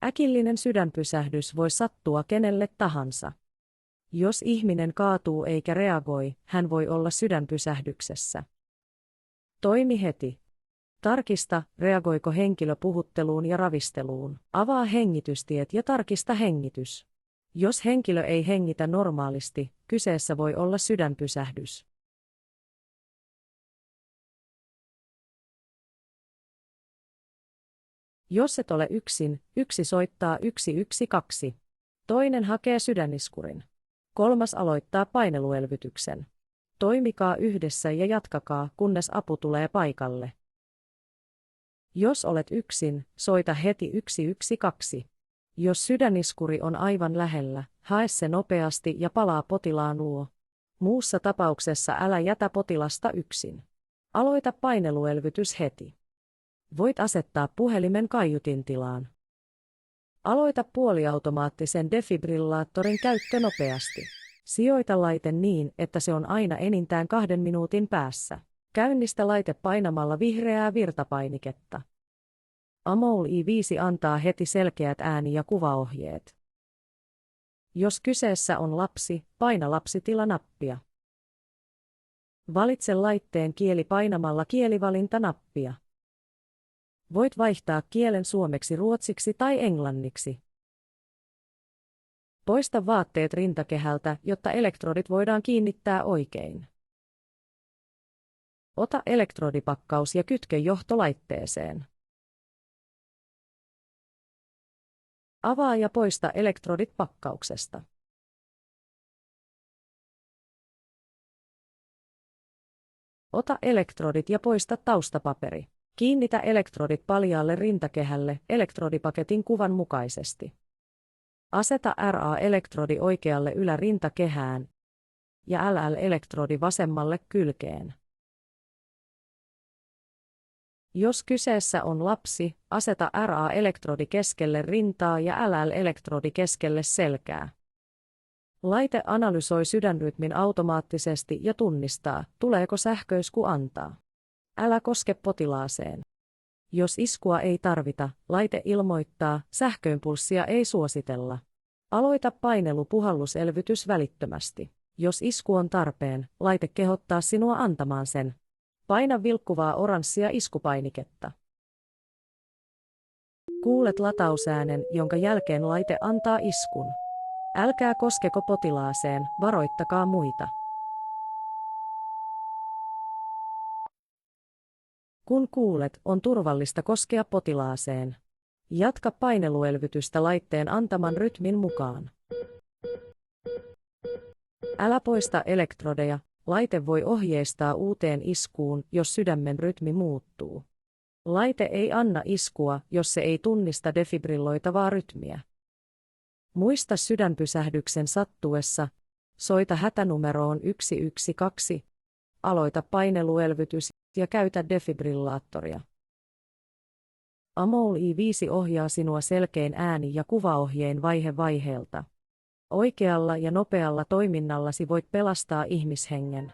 Äkillinen sydänpysähdys voi sattua kenelle tahansa. Jos ihminen kaatuu eikä reagoi, hän voi olla sydänpysähdyksessä. Toimi heti. Tarkista, reagoiko henkilö puhutteluun ja ravisteluun. Avaa hengitystiet ja tarkista hengitys. Jos henkilö ei hengitä normaalisti, kyseessä voi olla sydänpysähdys. Jos et ole yksin, yksi soittaa 112. Toinen hakee sydäniskurin. Kolmas aloittaa paineluelvytyksen. Toimikaa yhdessä ja jatkakaa, kunnes apu tulee paikalle. Jos olet yksin, soita heti 112. Jos sydäniskuri on aivan lähellä, hae se nopeasti ja palaa potilaan luo. Muussa tapauksessa älä jätä potilasta yksin. Aloita paineluelvytys heti. Voit asettaa puhelimen kaiutintilaan. Aloita puoliautomaattisen defibrillaattorin käyttö nopeasti. Sijoita laite niin, että se on aina enintään 2 minuutin päässä. Käynnistä laite painamalla vihreää virtapainiketta. Amol I5 antaa heti selkeät ääni- ja kuvaohjeet. Jos kyseessä on lapsi, paina lapsitila-nappia. Valitse laitteen kieli painamalla kielivalintanappia. Voit vaihtaa kielen suomeksi, ruotsiksi tai englanniksi. Poista vaatteet rintakehältä, jotta elektrodit voidaan kiinnittää oikein. Ota elektrodipakkaus ja kytke johtolaitteeseen. Avaa ja poista elektrodit pakkauksesta. Ota elektrodit ja poista taustapaperi. Kiinnitä elektrodit paljaalle rintakehälle elektrodipaketin kuvan mukaisesti. Aseta RA-elektrodi oikealle ylärintakehään ja LL-elektrodi vasemmalle kylkeen. Jos kyseessä on lapsi, aseta RA-elektrodi keskelle rintaa ja LL-elektrodi keskelle selkää. Laite analysoi sydänrytmin automaattisesti ja tunnistaa, tuleeko sähköisku antaa. Älä koske potilaaseen. Jos iskua ei tarvita, laite ilmoittaa, sähköimpulssia ei suositella. Aloita painelupuhalluselvytys välittömästi. Jos isku on tarpeen, laite kehottaa sinua antamaan sen. Paina vilkkuvaa oranssia iskupainiketta. Kuulet latausäänen, jonka jälkeen laite antaa iskun. Älkää koskeko potilaaseen, varoittakaa muita. Kun kuulet, on turvallista koskea potilaaseen. Jatka paineluelvytystä laitteen antaman rytmin mukaan. Älä poista elektrodeja, laite voi ohjeistaa uuteen iskuun, jos sydämen rytmi muuttuu. Laite ei anna iskua, jos se ei tunnista defibrilloitavaa rytmiä. Muista sydänpysähdyksen sattuessa, soita hätänumeroon 112, aloita paineluelvytys ja käytä defibrillaattoria. Amol I5 ohjaa sinua selkein ääni- ja kuvaohjein vaihe vaiheelta. Oikealla ja nopealla toiminnallasi voit pelastaa ihmishengen.